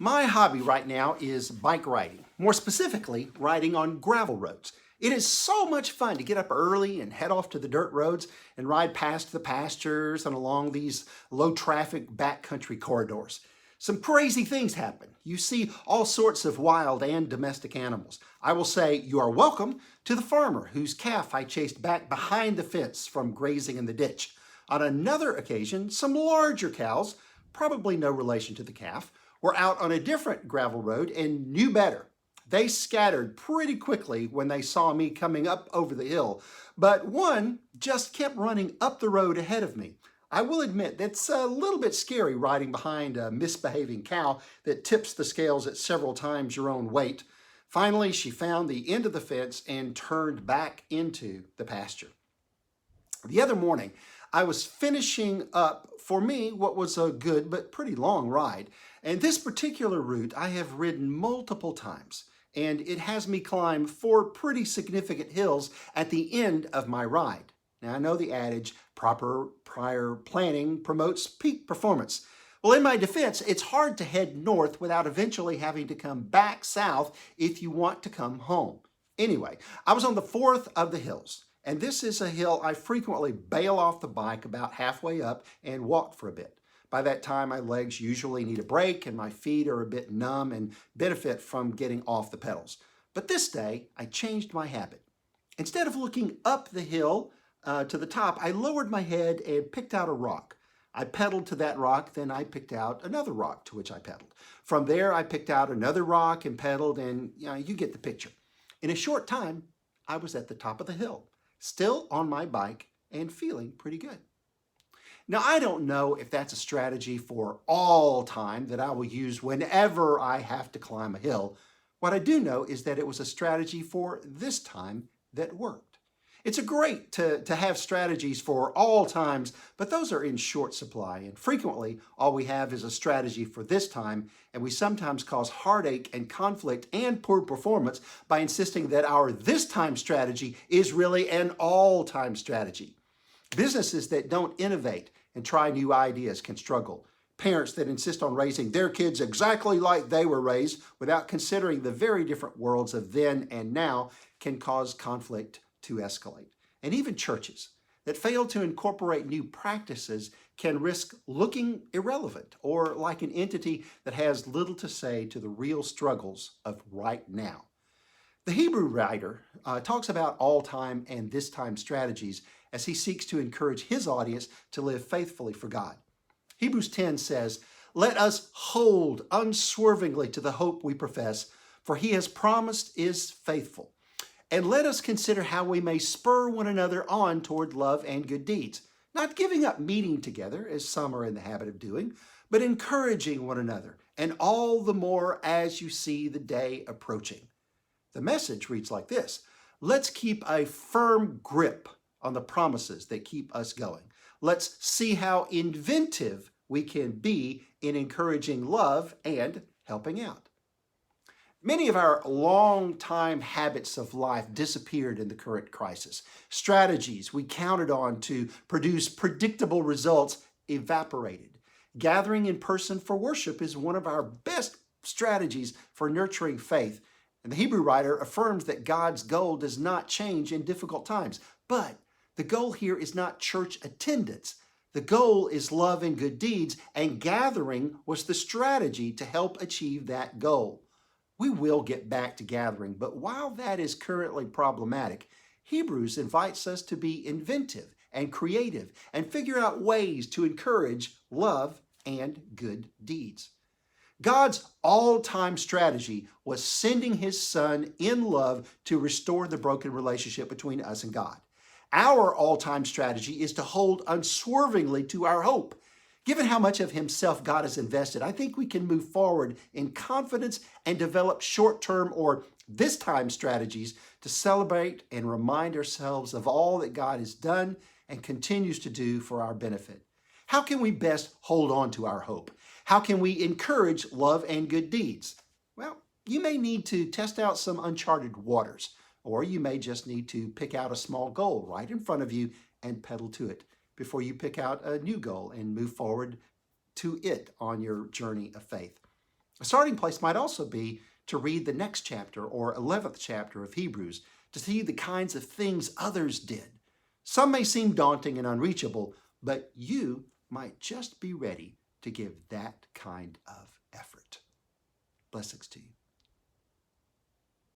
My hobby right now is bike riding, more specifically, riding on gravel roads. It is so much fun to get up early and head off to the dirt roads and ride past the pastures and along these low traffic backcountry corridors. Some crazy things happen. You see all sorts of wild and domestic animals. I will say you are welcome to the farmer whose calf I chased back behind the fence from grazing in the ditch. On another occasion, some larger cows, probably no relation to the calf, were out on a different gravel road and knew better. They scattered pretty quickly when they saw me coming up over the hill, but one just kept running up the road ahead of me. I will admit that's a little bit scary riding behind a misbehaving cow that tips the scales at several times your own weight. Finally, she found the end of the fence and turned back into the pasture. The other morning, I was finishing up, for me, what was a good but pretty long ride. And this particular route I have ridden multiple times, and it has me climb 4 pretty significant hills at the end of my ride. Now, I know the adage, proper prior planning promotes peak performance. Well, in my defense, it's hard to head north without eventually having to come back south if you want to come home. Anyway, I was on the 4th of the hills. And this is a hill I frequently bail off the bike about halfway up and walk for a bit. By that time, my legs usually need a break and my feet are a bit numb and benefit from getting off the pedals. But this day, I changed my habit. Instead of looking up the hill to the top, I lowered my head and picked out a rock. I pedaled to that rock, then I picked out another rock to which I pedaled. From there, I picked out another rock and pedaled, and you get the picture. In a short time, I was at the top of the hill, still on my bike and feeling pretty good. Now, I don't know if that's a strategy for all time that I will use whenever I have to climb a hill. What I do know is that it was a strategy for this time that worked. It's great to have strategies for all times, but those are in short supply. And frequently, all we have is a strategy for this time, and we sometimes cause heartache and conflict and poor performance by insisting that our this time strategy is really an all-time strategy. Businesses that don't innovate and try new ideas can struggle. Parents that insist on raising their kids exactly like they were raised without considering the very different worlds of then and now can cause conflict to escalate. And even churches that fail to incorporate new practices can risk looking irrelevant or like an entity that has little to say to the real struggles of right now. The Hebrew writer talks about all-time and this-time strategies as he seeks to encourage his audience to live faithfully for God. Hebrews 10 says, "Let us hold unswervingly to the hope we profess, for he has promised is faithful. And let us consider how we may spur one another on toward love and good deeds, not giving up meeting together, as some are in the habit of doing, but encouraging one another, and all the more as you see the day approaching." The Message reads like this: "Let's keep a firm grip on the promises that keep us going. Let's see how inventive we can be in encouraging love and helping out." Many of our long-time habits of life disappeared in the current crisis. Strategies we counted on to produce predictable results evaporated. Gathering in person for worship is one of our best strategies for nurturing faith. And the Hebrew writer affirms that God's goal does not change in difficult times. But the goal here is not church attendance. The goal is love and good deeds, and gathering was the strategy to help achieve that goal. We will get back to gathering, but while that is currently problematic, Hebrews invites us to be inventive and creative and figure out ways to encourage love and good deeds. God's all-time strategy was sending his Son in love to restore the broken relationship between us and God. Our all-time strategy is to hold unswervingly to our hope. Given how much of himself God has invested, I think we can move forward in confidence and develop short-term or this-time strategies to celebrate and remind ourselves of all that God has done and continues to do for our benefit. How can we best hold on to our hope? How can we encourage love and good deeds? Well, you may need to test out some uncharted waters, or you may just need to pick out a small goal right in front of you and pedal to it before you pick out a new goal and move forward to it on your journey of faith. A starting place might also be to read the next chapter or 11th chapter of Hebrews to see the kinds of things others did. Some may seem daunting and unreachable, but you might just be ready to give that kind of effort. Blessings to you.